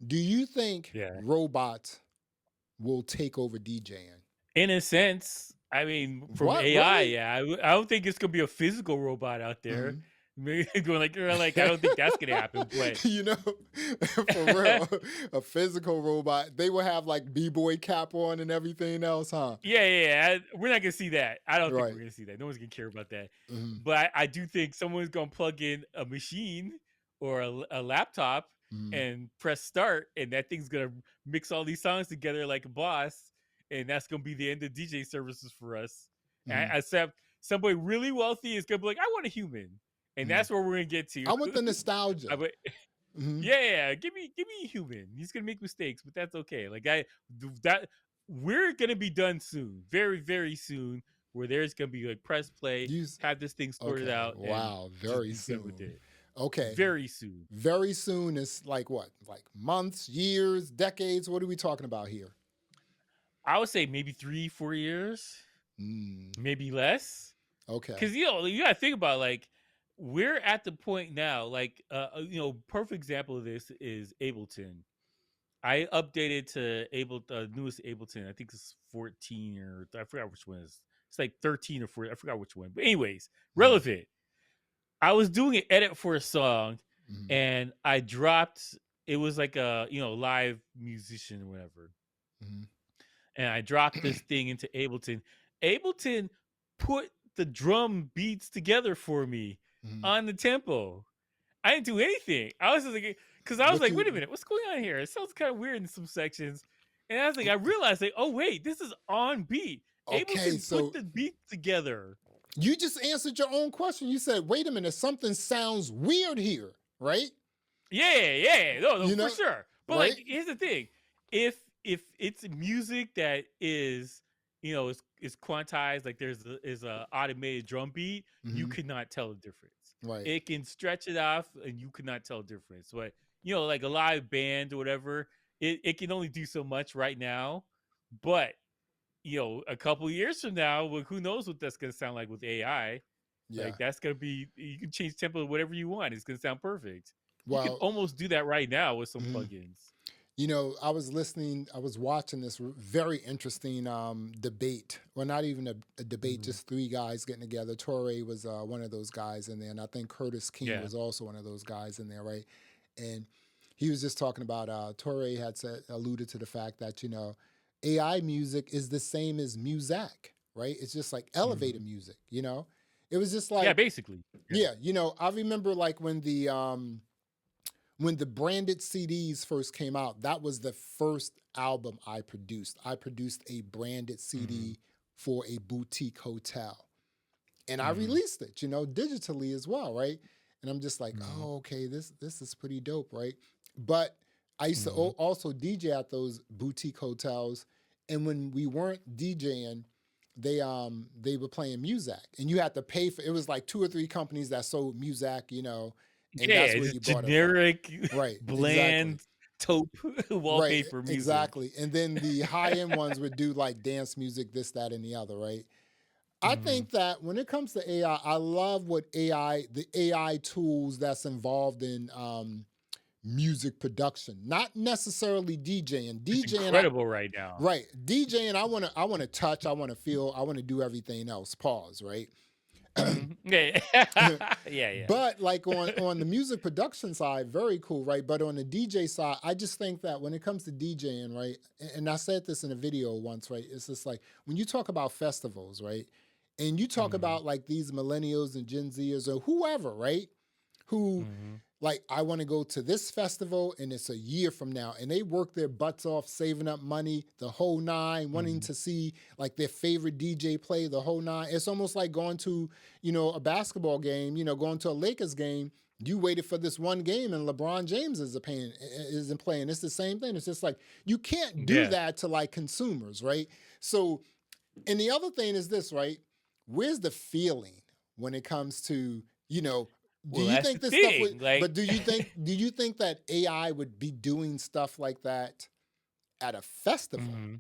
Do you think Yeah. robots will take over DJing? In a sense, I mean, from What, AI, really? yeah, I don't think it's gonna be a physical robot out there. Mhm. Maybe going like, I don't think that's gonna happen, but You know, for real, a physical robot, they will have like b-boy cap on and everything else, huh? we're not gonna see that. I don't think we're Right. gonna see that. No one's gonna care about that. Mhm. But I do think someone's gonna plug in a machine or a laptop Mhm. and press start, and that thing's gonna mix all these songs together like a boss, and that's gonna be the end of DJ services for us. Mhm. Except somebody really wealthy is gonna be like, I want a human, and Mhm. that's where we're gonna get to. I want the I nostalgia. would, Mhm. yeah, give me a human. He's gonna make mistakes, but that's okay. Like that we're gonna be done soon, very, very soon, where there's gonna be like press play, Use have this thing sorted Okay, out, and wow, just very be good with soon. it. Okay, Very soon. very soon is like what? Like months, years, decades? What are we talking about here? I would say maybe 3, 4 years, Mm, maybe less. okay. Cause you gotta think about like we're at the point now, like perfect example of this is Ableton. I updated to newest Ableton. I think it's 14 or I forgot which one is. It's like 13 or 14. I forgot which one. But anyways, Mhm, relevant. I was doing an edit for a song mhm, and I dropped it was like a live musician or whatever. mhm, And I dropped this thing into Ableton. Ableton put the drum beats together for me mhm. on the tempo. I didn't do anything. I was just like, because I was But like, wait a you minute, what's going on here? It sounds kind of weird in some sections. And I was like, I realized, like, oh wait, this is on beat. okay, Ableton put so the beat together. you just answered your own question. You said, "Wait a minute, something sounds weird here," right? No, You for know, sure. But right? like, here's the thing: if it's music that is is quantized, like is a automated drum beat, you Mhm, could not tell the difference. right. It can stretch it off, and you could not tell the difference. But like a live band or whatever, it can only do so much right now. But a couple years from now, well, who knows what that's going to sound like with AI? Like Yeah. that's going to be you can change tempo whatever you want. It's going to sound perfect. You can Well, almost do that right now with some mhm. plugins. I was watching this very interesting debate. Well, not even a debate, Mhm. just three guys getting together. Torre was one of those guys in there, and I think Curtis King Yeah. was also one of those guys in there, right? And he was just talking about Torre had alluded to the fact that AI music is the same as music, right? It's just like elevator Mhm. music. It was just Yeah, like, basically. Yeah. yeah, I remember like when the branded CDs first came out, that was the first album I produced. I produced a branded Mhm. CD for a boutique hotel. And I Mhm. released it, digitally as well, right? And I'm just like, Mhm. oh, okay, this is pretty dope, right? But I used to Mhm. also DJ at those boutique hotels, and when we weren't DJing, they were playing music, and you had to pay for. It was like two or three companies that sold music, and that's Yeah, where just you bought it from. generic, Right, exactly. bland taupe Right, wallpaper music. exactly. And then the high end ones would do like dance music, this, that, and the other, right? I Mhm. think that when it comes to AI, I love the AI tools that's involved in music production, not necessarily DJing. It's incredible right now. Right, DJing, I want to touch, I want to feel, I want to do everything else. Pause, right? Mhm. Yeah. Yeah, yeah. But like on the music production side, very cool, right? But on the DJ side, I just think that when it comes to DJing, right, and I said this in a video once, right? It's just like when you talk about festivals, right? And you talk Mhm. about like these millennials and Gen Zers or whoever, right? Who Mhm. like I want to go to this festival and it's a year from now and they work their butts off saving up money the whole nine, wanting Mhm. to see like their favorite DJ play the whole nine. It's almost like going to a basketball game, going to a Lakers game. You waited for this one game and LeBron James isn't playing. It's the same thing. It's just like you can't do Yeah. that to like consumers, right? So, and the other thing is this, right? Where's the feeling when it comes to, do Well, you that's the think this stuff thing. would, Like, but do you think that AI would be doing stuff like that at a festival? mhm.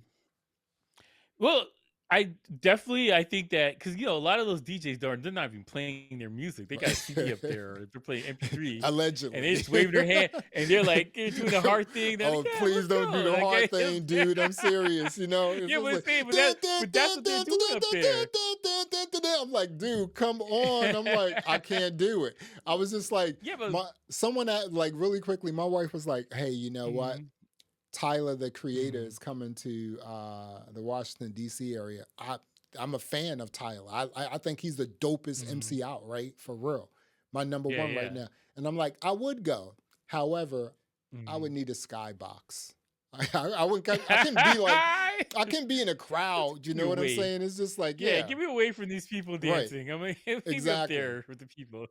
Well, I think that because a lot of those DJs they're not even playing their music. They got a CD up there, or they're playing MP3, and they Allegedly. just waving their hand, and they're like they're doing the heart thing. They're like, Oh, yeah, please let's don't do go. the Like, hard thing, dude. I'm serious. It's yeah, just but like, see, dun, dun, but that's dun, what they're dun, dun, doing dun, up dun, there. dun, dun, dun, dun, dun. I'm like, dude, come on. I'm like, I can't do it. I was just like, Yeah, but someone that like really quickly, my wife was like, hey, you know what? mm, Tyler, the creator, mm, is coming to the Washington D.C. area. I'm a fan of Tyler. I think he's the dopest mm, MC out, right? For real, my number yeah, one right yeah. now. And I'm like, I would go. However, I would Mm. need a skybox. I wouldn't. I couldn't be like, I can be in a crowd. You Give me know a what I'm way. saying? It's just like, Yeah, yeah, give me away from these people right, dancing. I mean, leave me up exactly. there with the people.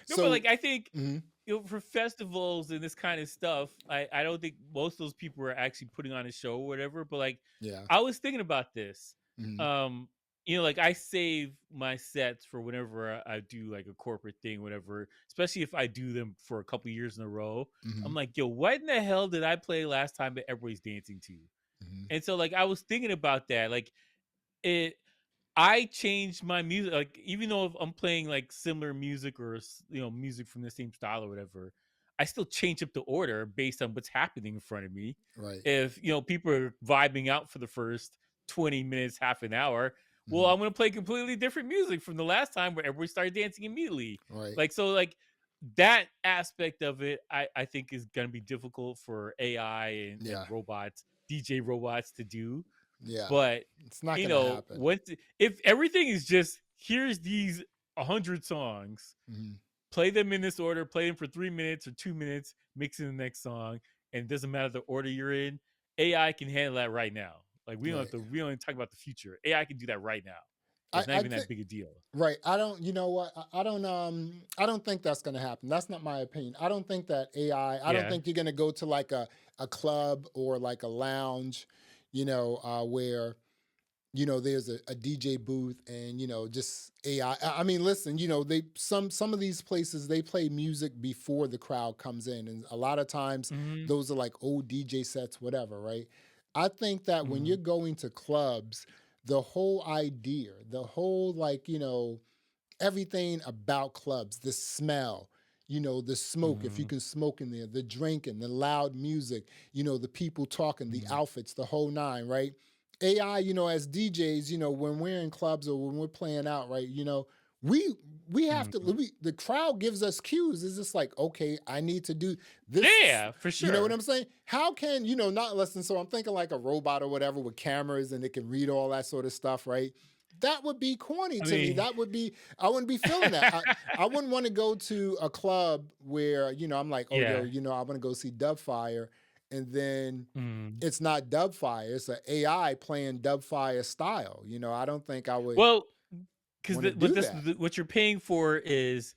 No, but So, like I think mhm, for festivals and this kind of stuff, I don't think most of those people are actually putting on a show or whatever. But like yeah, I was thinking about this. mhm, Um, like I save my sets for whenever I do like a corporate thing, whatever, especially if I do them for a couple years in a row. I'm mhm, like, yo, what in the hell did I play last time that everybody's dancing to? mhm, And so like I was thinking about that. Like it I changed my music, like even though if I'm playing like similar music or music from the same style or whatever, I still change up the order based on what's happening in front of me. right, If people are vibing out for the first 20 minutes, half an hour, well, mhm, I'm gonna play completely different music from the last time where everybody started dancing immediately. right, Like so, like that aspect of it, I think is gonna be difficult for AI and yeah, robots, DJ robots to do. yeah. But It's not gonna happen. what if everything is just here's these 100 songs, Mhm, play them in this order, play them for 3 minutes or 2 minutes, mix in the next song, and it doesn't matter the order you're in. AI can handle that right now. Like right. we don't talk about the future. AI can do that right now. It's not I even think that big a deal. right. I don't. You know what? I don't think that's going to happen. That's not my opinion. I don't think that AI. I don't Yeah. think you're going to go to like a club or like a lounge, where there's a DJ booth and just AI. I mean, listen, they some of these places they play music before the crowd comes in, and a lot of times Hmm. those are like old DJ sets, whatever, right? I think that when Hmm. you're going to clubs, the whole idea, the whole like everything about clubs, the smell, the smoke, if you Hmm. can smoke in there, the drinking, the loud music, the people talking, the Hmm. outfits, the whole nine, right? AI, as DJs, when we're in clubs or when we're playing out, right, we we have to Hmm. the crowd gives us cues. It's just like, okay, I need to do this. Yeah, for You know what sure. I'm saying? How can, not listen? So I'm thinking like a robot or whatever with cameras and it can read all that sort of stuff, right? That would be corny I to me. mean, That would be, I wouldn't be feeling that. I wouldn't want to go to a club where, I'm like, oh, yo, yeah. I want to go see Dubfire. And then Mm. it's not Dubfire, it's an AI playing Dubfire style. I don't think I would Well, because want to do that. what you're paying for is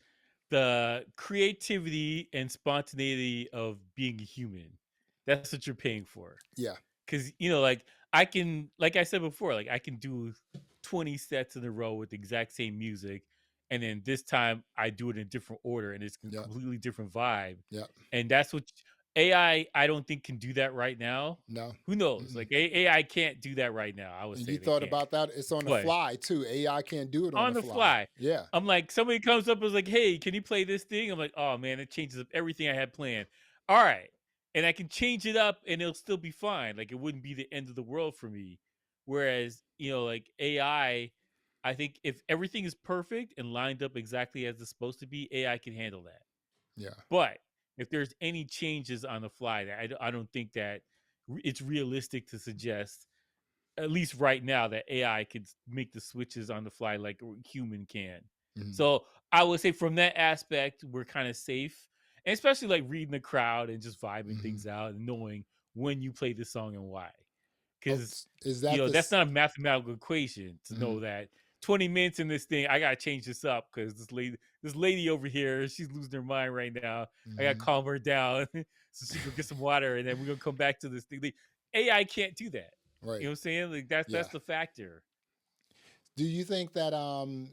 the creativity and spontaneity of being a human. That's what you're paying for. Yeah. Because like I can, like I said before, like I can do 20 sets in a row with the exact same music, and then this time I do it in a different order, and it's a Yeah. completely different vibe. Yeah. And that's what AI I don't think can do that right now. No. Who knows? Mm-mm. Like AI can't do that right now. I would And say you they thought can't. about that? It's on the But fly too. AI can't do it on on the the fly. fly. Yeah. I'm like, somebody comes up and is like, hey, can you play this thing? I'm like, oh man, it changes up everything I had planned. All right. And I can change it up and it'll still be fine. Like it wouldn't be the end of the world for me. Whereas, like I think if everything is perfect and lined up exactly as it's supposed to be, AI can handle that. Yeah. But if there's any changes on the fly, I don't think that it's realistic to suggest at least right now that AI could make the switches on the fly like a human can. Mhm. So I would say from that aspect, we're kind of safe, and especially like reading the crowd and just vibing Mhm. things out and knowing when you play the song and why. Oh, Because is that that's this? not a mathematical equation to Mhm. know that 20 minutes in this thing, I gotta change this up because this lady over here, she's losing her mind right now. I gotta Mhm. calm her down so she can get some water, and then we're gonna come back to this thing. AI can't do that. You know Right. what I'm saying? Like that's Yeah. the factor. Do you think that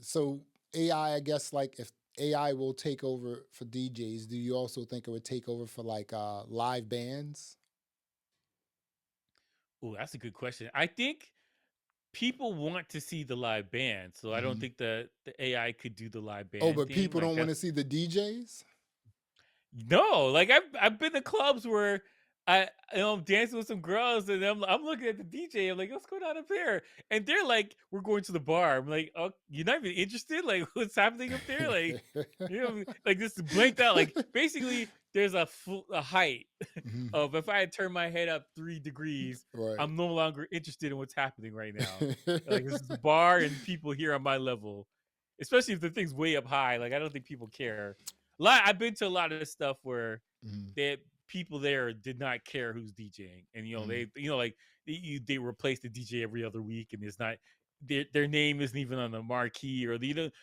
so AI, I guess like if AI will take over for DJs, do you also think it would take over for like live bands? Oh, that's a good question. I think people want to see the live band, so I don't Hmm. think the AI could do the live Oh, band but thing. people Like don't want that's to see the DJs. no, like I've been to clubs where I'm dancing with some girls and I'm looking at the DJ. I'm like, what's going on up there? And they're like, we're going to the bar. I'm like, oh, you're not even interested? Like, what's happening up there? Like, like this is blanked out. Like, basically, there's a height Mhm. of if I had turned my head up 3 degrees, Right. I'm no longer interested in what's happening right now. Like, this is a bar and people here on my level, especially if the thing's way up high. Like, I don't think people care. I've been to a lot of stuff where Mhm. people there did not care who's DJing, and Mhm. like they replace the DJ every other week, and it's not their name isn't even on the marquee, or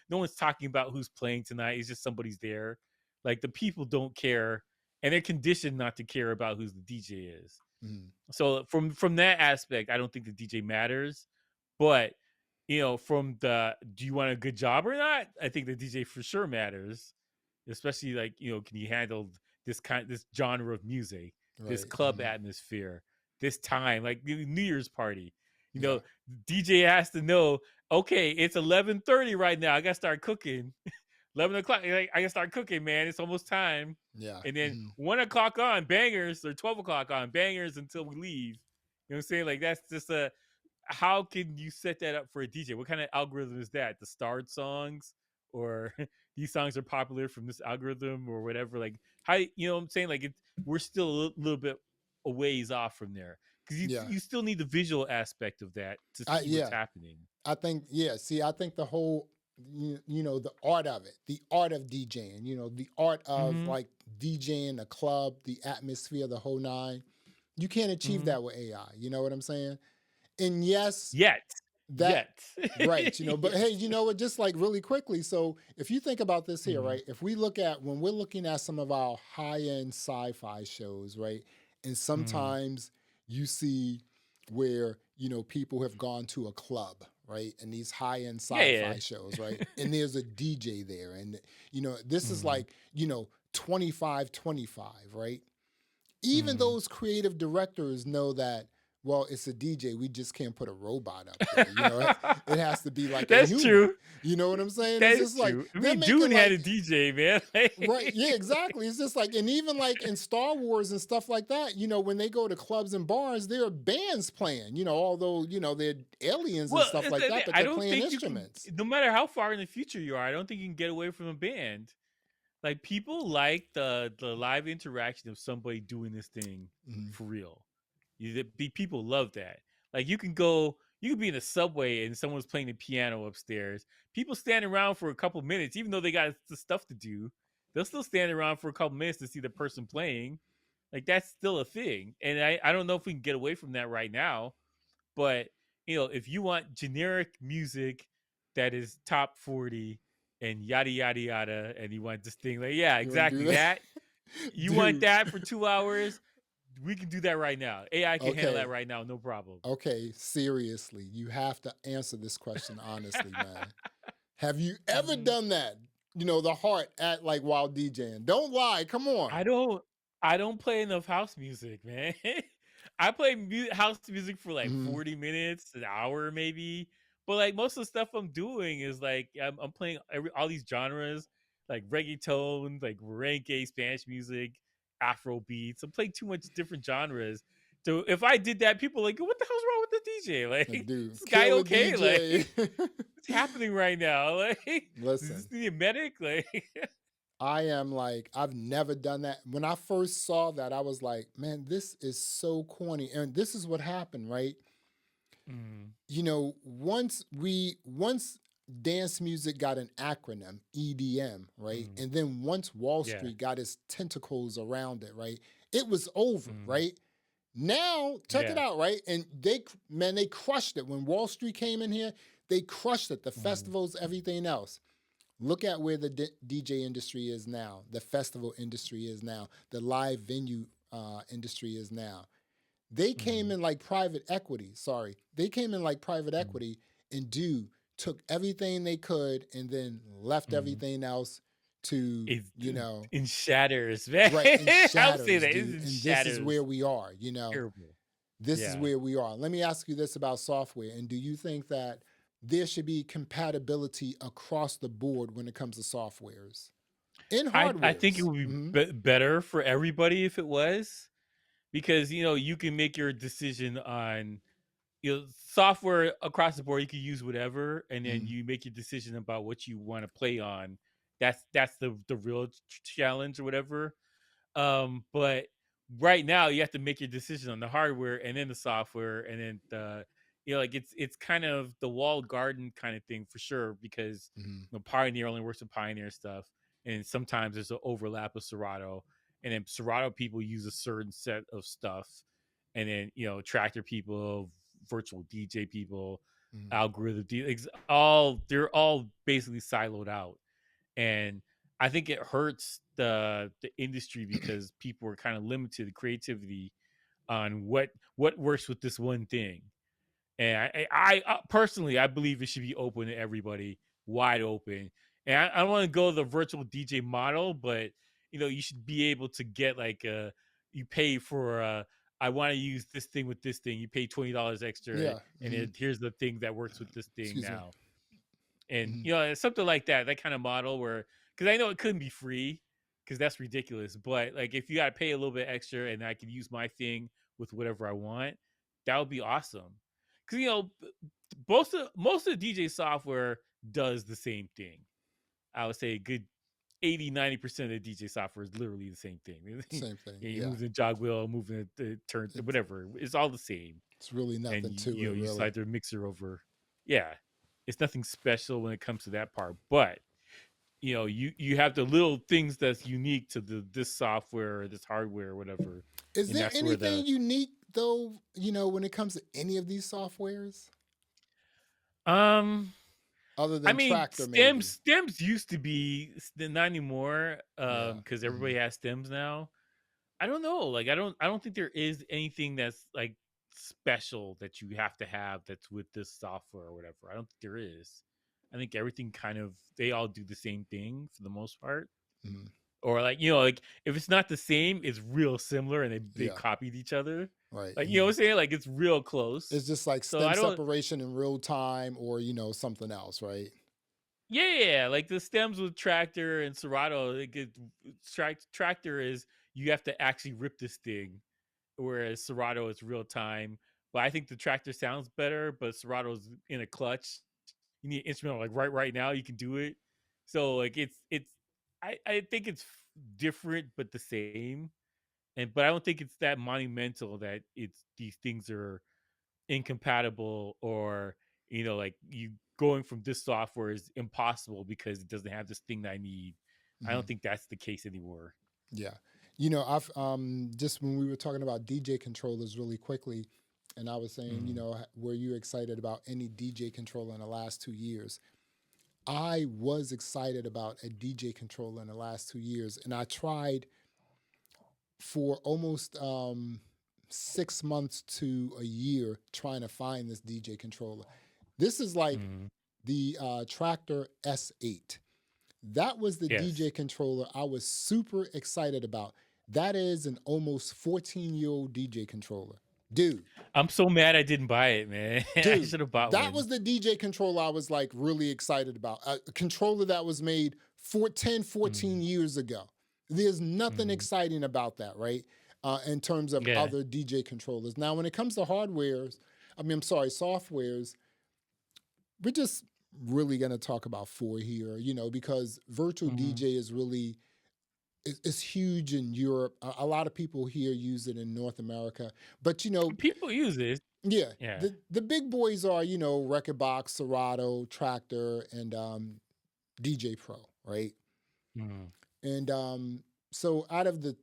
no one's talking about who's playing tonight. It's just somebody's there. Like the people don't care, and they're conditioned not to care about who the DJ is. Mhm. So from that aspect, I don't think the DJ matters. But from the do you want a good job or not? I think the DJ for sure matters, especially like can you handle this genre of music, this Right. club atmosphere, this time like New Year's party. Yeah. DJ has to know. Okay, it's 11:30 right now. I gotta start cooking. 11 o'clock. Like, I gotta start cooking, man. It's almost time. Yeah. And then Mhm. 1 o'clock on bangers, or 12 o'clock on bangers until we leave. You know what I'm saying? Like that's just how can you set that up for a DJ? What kind of algorithm is that? The starred songs, or these songs are popular from this algorithm, or whatever? Like how what I'm saying? Like we're still a little bit a ways off from there, because Yeah. you still need the visual aspect of that to see what's Yeah. happening. I think, yeah. See, I think the whole, the art of it, the art of DJing, the art of Mm-hmm. like DJing a club, the atmosphere, the whole nine. You can't achieve Mm-hmm. that with AI. You know what I'm saying? And yes, Yet, that yet, right, but hey, yet. you know what, just like really quickly, so if you think about this here, Mm-hmm. right, if we look at when we're looking at some of our high-end sci-fi shows, right, and Mm-hmm. sometimes you see where people have gone to a club, right, and these high-end Yeah, yeah. sci-fi shows, right, and there's a DJ there, and this is Mm-hmm. like 25-25, right, even Mm-hmm. those creative directors know that, well, it's a DJ, we just can't put a robot up there, it has to be like a That's human. true. You know what I'm saying? That It's is just like true. I they're mean, making Dune had like, a DJ, man. right, yeah, exactly. It's just like, and even like in Star Wars and stuff like that, when they go to clubs and bars, there are bands playing, although, they're aliens and Well, stuff it's like the thing. that, but I they're don't playing think you can, instruments. no matter how far in the future you are, I don't think you can get away from a band. Like people like the live interaction of somebody doing this thing Mhm. for real. People love that. Like you can be in a subway and someone's playing the piano upstairs. People stand around for a couple minutes, even though they got the stuff to do. They'll still stand around for a couple minutes to see the person playing. Like that's still a thing, and I don't know if we can get away from that right now. But if you want generic music that is top 40 and yada yada yada, and you want this thing, like yeah, You want to do exactly that? that. You want Dude, that for 2 hours? We can do that right now. AI can handle that okay. right now, no problem. Okay, seriously, you have to answer this question honestly, man. Have you ever Mhm. done that? The heart at like while DJing. Don't lie. Come on. I don't I don't play enough house music, man. I play house music for like Hmm. 40 minutes, an hour maybe. But like most of the stuff I'm doing is like I'm playing all these genres, like reggaeton, like merengue, Spanish music, Afro beats. I'm playing too much different genres. So if I did that, people are like, what the hell's wrong with the DJ? Like, is Dude, this guy kill a okay? Like, DJ. what's happening right now? Like, does this Listen, need a medic? Like, I am like, I've never done that. When I first saw that, I was like, man, this is so corny. And this is what happened, right? mm, Once dance music got an acronym, EDM, right? mm, And then once Wall yeah. Street got its tentacles around it, right? It was over, Mm, right? Now, check it yeah. out, right? And they crushed it. When Wall Street came in here, they crushed it. The Mm, festivals, everything else. Look at where the DJ industry is now, the festival industry is now, the live venue industry is now. They came mm, in like private equity. Sorry. They came in like private mm, equity and took everything they could and then left mm. everything else to, It's in shatters, man. right, in I would say shatters, that it's dude. in And this is where shatters. we are, Terrible. This is Yeah. where we are. Let me ask you this about software. And do you think that there should be compatibility across the board when it comes to softwares and I think it hardwares? would be, Hmm. better for everybody if it was, because you can make your decision on software across the board. You can use whatever, and then Hmm. you make your decision about what you want to play on. That's the real challenge or whatever. But right now you have to make your decision on the hardware and then the software, and then the like it's kind of the walled garden kind of thing for sure, because Hmm. Pioneer only works with Pioneer stuff, and sometimes there's an overlap with Serato, and then Serato people use a certain set of stuff, and then Tractor people, virtual DJ people, Hmm. algorithm all they're all basically siloed out. And I think it hurts the industry because people are kind of limited to creativity on what works with this one thing. And I personally, I believe it should be open to everybody, wide open. And I don't want to go the virtual DJ model, but you should be able to get like you pay for I want to use this thing with this thing. You pay $20 extra, Yeah. and Hmm. here's the thing that works with this thing Excuse me. now. And Hmm. something like that kind of model where, because I know it couldn't be free, because that's ridiculous, but like if you got to pay a little bit extra and I can use my thing with whatever I want, that would be awesome. Because most of the DJ software does the same thing. I would say a good 80-90% of the DJ software is literally the same thing. Same thing. You Yeah. move the jog wheel, moving the turn, It's whatever, it's all the same. it's really And nothing to you it, you really. slide their mixer over. Yeah, it's nothing special when it comes to that part, but you have the little things that's unique to this software or this hardware or whatever, Is and there that's where anything unique though? When it comes to any of these softwares, um other I than mean, Tractor, stems maybe? stems used to be, not anymore, Yeah. because Hmm. everybody has stems now. I don't know, like I don't think there is anything that's like special that you have to have that's with this software or whatever. I don't think there is. I think everything kind of, they all do the same thing for the most part. Hmm. Or like like if it's not the same, it's real similar, and they Yeah. copied each other. Right. Like, what Hmm. I'm saying, like it's real close. It's just like So stem I don't. separation in real time, or something else, right? Yeah, like the stems with Tractor and Serato, it get Tractor is, you have to actually rip this thing, whereas Serato is real time. But I think the Tractor sounds better, but Serato's in a clutch. You need an instrumental like right now. You can do it. So like it's I think it's different but the same. But I don't think it's that monumental that it's these things are incompatible, or like you going from this software is impossible because it doesn't have this thing that I need. I Hmm. don't think that's the case anymore. Yeah. I've just when we were talking about DJ controllers really quickly, and I was saying, Mm. were you excited about any DJ controller in the last 2 years? I was excited about a DJ controller in the last 2 years, and I tried for almost 6 months to a year trying to find this DJ controller. This is like Mm. the Tractor S8. That was the Yes, DJ controller I was super excited about. That is an almost 14-year-old DJ controller. Dude, I'm so mad I didn't buy it, man. I dude, should have bought that one. was the DJ controller I was like really excited about. A controller that was made 14 Mm. years ago. There's nothing Mm. exciting about that, right? In terms of Yeah. other DJ controllers. Now, when it comes to I'm sorry, softwares, we're just really going to talk about four here, because virtual Mm. DJ is really it's huge in Europe. A lot of people here use it in North America, but People use it. yeah, Yeah. the big boys are Record Box, Serato, Tractor, and DJ Pro, right? Mm. And so out of the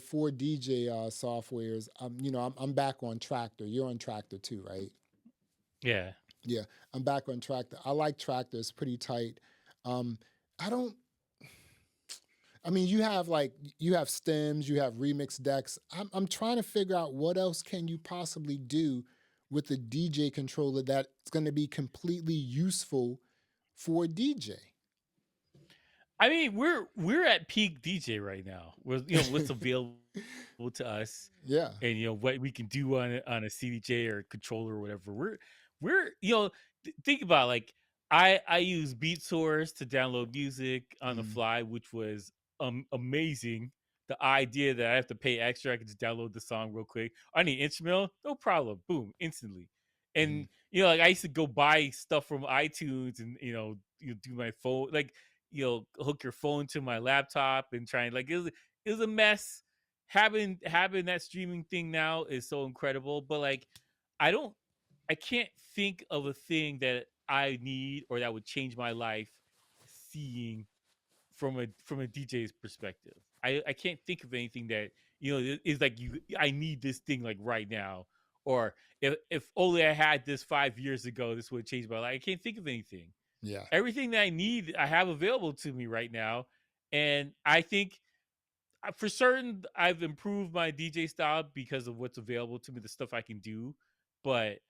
four DJ softwares, I'm back on Tractor. You're on Tractor too, right? Yeah. Yeah, I'm back on Tractor. I like Tractor. It's pretty tight. Um, I don't. I mean, you have stems, you have remix decks. I'm trying to figure out what else can you possibly do with the DJ controller that's going to be completely useful for a DJ. I mean, we're at peak DJ right now. What's available to us, Yeah. and what we can do on a CDJ or controller or whatever. We're think about, like, I use Beat Source to download music on the Mm, fly, which was amazing. The idea that I have to pay extra, I can just download the song real quick. I need instrumental, no problem, boom, instantly. mm, And like, I used to go buy stuff from iTunes, and you do my phone, like, hook your phone to my laptop and try and, like, it was a mess. Having that streaming thing now is so incredible, but, like, I don't I can't think of a thing that I need or that would change my life, seeing from a DJ's perspective. I can't think of anything that is like, I need this thing, like, right now, or if only I had this 5 years ago, this would change my life. I can't think of anything. yeah. Everything that I need, I have available to me right now, and I think, for certain, I've improved my DJ style because of what's available to me, the stuff I can do, but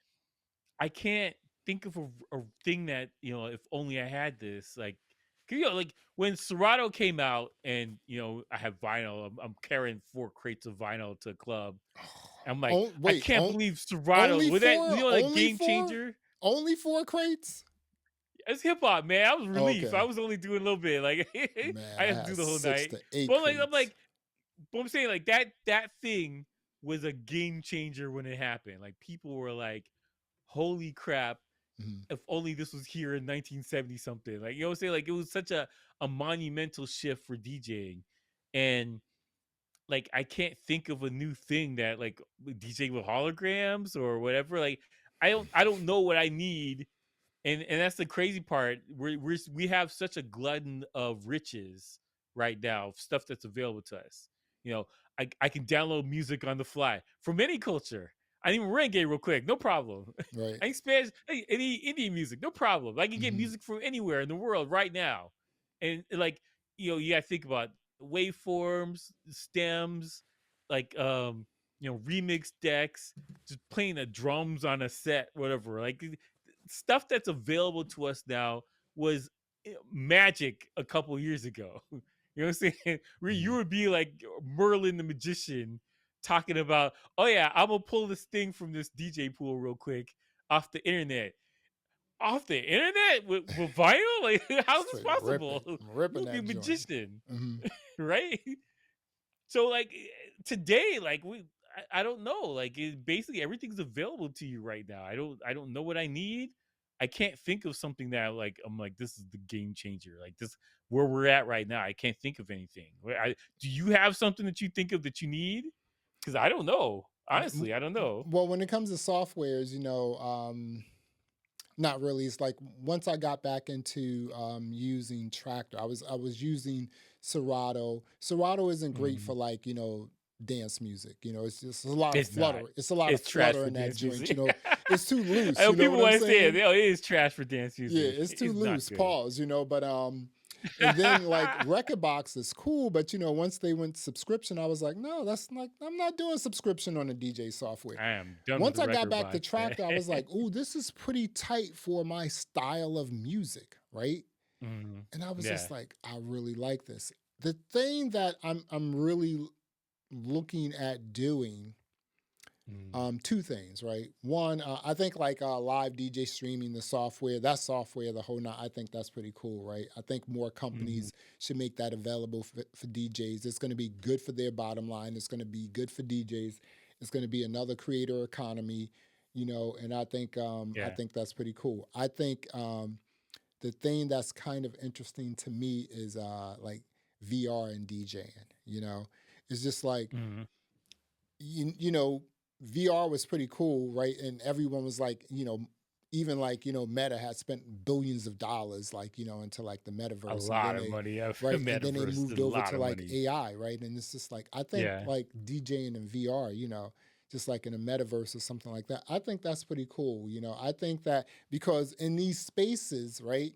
I can't think of a thing that, if only I had this, like, 'cause, like, when Serato came out, and I have vinyl, I'm carrying 4 crates of vinyl to a club. I'm like, Oh, I wait. can't believe Serato Only with that, four? that Only game four? changer. Only four crates? It's hip hop, man. I was relief. I Okay. was only doing a little bit. Like, Man, I I have to do had the whole six night. to eight But, like, I'm crates. like, but I'm saying, like, that thing was a game changer when it happened. Like, people were like, "Holy crap! Mhm. If only this was here in 1970 something." Like, you know what I'm saying? Like, it was such a monumental shift for DJing, and, like, I can't think of a new thing that, like, DJ with holograms or whatever. Like, I don't know what I need, and that's the crazy part. We have such a glutton of riches right now, stuff that's available to us. You know, I can download music on the fly from any culture. I need reggae real quick, no problem. Right. I need Spanish, hey, any Indian music, no problem. I can get Mhm. music from anywhere in the world right now, and, like, you got to think about waveforms, stems, like, remix decks, just playing the drums on a set, whatever. Like, stuff that's available to us now was magic a couple years ago. You know what I'm saying? Where you Mhm. would be like Merlin the magician, talking about, oh yeah, I'm gonna pull this thing from this DJ pool real quick off the internet. Off the internet with vinyl? Like, how's this Straight ripping. possible? Ripping You'll be a that joint. magician, Mhm. right? So, like, today, like, I don't know, like, basically everything's available to you right now. I don't know what I need. I can't think of something that, like, I'm like, this is the game changer. Like, this, where we're at right now. I can't think of anything. Do you have something that you think of that you need? Because I don't know. Honestly, I don't know. Well, when it comes to softwares, not really. It's like once I got back into using Tractor, I was using Serato. Serato isn't great for Mhm. like dance music. It's just a lot of It's not. flutter. It's a lot of It's trash flutter for in that dance joint. music. It's too I loose. know You know people what I'm want to say it. saying? Oh, it is trash for dance Yeah, music. it's too It's not loose. good. Pause. But and then like Record Box is cool, but once they went subscription, I was like, no, that's not. I'm not doing subscription on the DJ software. I am done with Once the I got record back to box, man. Tractor, I was like, ooh, this is pretty tight for my style of music, right? Mhm. And I was just Yeah. like, I really like this. The thing that I'm really looking at doing, Mhm. two things, right? One, I think like live DJ streaming, the software, that software, the whole night, I think that's pretty cool, right? I think more Mhm. companies should make that available for DJs. It's going to be good for their bottom line. It's going to be good for DJs. It's going to be another creator economy, and I Yeah. think that's pretty cool. I think the thing that's kind of interesting to me is like VR and DJing. It's just like Mhm. VR was pretty cool, right? And everyone was like, even like, Meta had spent billions of dollars, like, into like the A metaverse. And lot then of money. right. And then they Metaverse, a moved over lot to of like money. AI, right? And it's just like, I think Yeah. like DJing in VR, just like in a metaverse or something like that. I think that's pretty cool. I think that because in these spaces, right,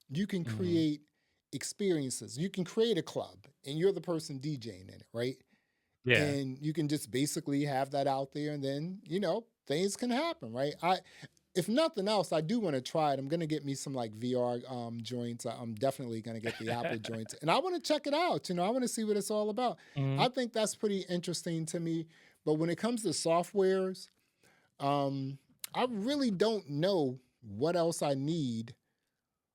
you can Mhm. create experiences. You can create a club and you're the person DJing in it, right? Yeah. And you can just basically have that out there and then things can happen, right? if nothing else, I do want to try it. I'm gonna get me some like VR joints. I'm definitely gonna get the Apple joints, and I want to check it out. I want to see what it's all about. Mhm. I think that's pretty interesting to me. But when it comes to softwares, I really don't know what else I need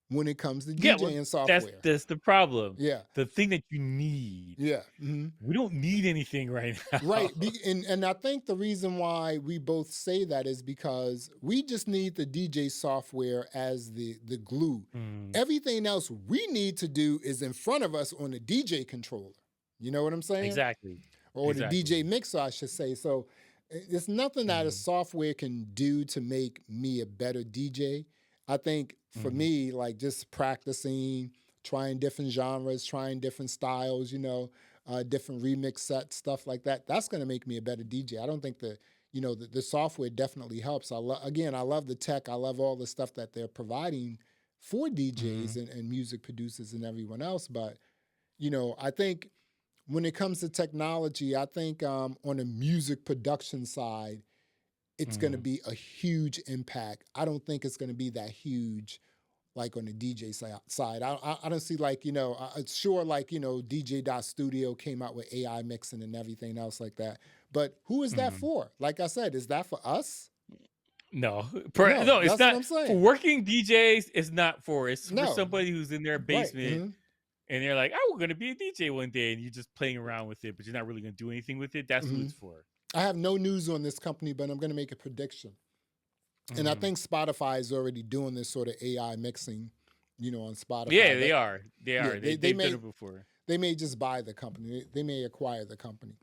when it comes to Yeah, well, DJing that's software. that's the problem. Yeah, The thing that you need. yeah. Mhm. We don't need anything right now. Right. And I think the reason why we both say that is because we just need the DJ software as the glue. Mm, Everything else we need to do is in front of us on the DJ controller. You know what I'm saying? exactly. Or the DJ Exactly. mixer, I should say. So it's nothing that a Mhm, software can do to make me a better DJ. I think for mhm, me, like just practicing, trying different genres, trying different styles, different remix sets, stuff like that. That's going to make me a better DJ. I don't think the software definitely helps. Again, I love the tech. I love all the stuff that they're providing for DJs mhm, and music producers and everyone else. But I think when it comes to technology, I think on the music production side, it's going to mhm. be a huge impact. I don't think it's going to be that huge like on the DJ side. I don't see like, it's sure like, DJ Dot Studio came out with AI mixing and everything else like that. But who is that Mhm. for? Like I said, is that for us? No, No, no, it's that's what not I'm for saying. working DJs. It's not for. It's for No, somebody who's in their right. basement and they're like, "Oh, we're gonna be a DJ one day," and you're just playing around with it, but you're not really gonna do anything with it. That's who hmm it's for. I have no news on this company, but I'm going to make a prediction. And I Mhm. think Spotify is already doing this sort of AI mixing, on Spotify. Yeah, they But are. They yeah, are. they They've done may it before. they may just buy the company. They may acquire the company.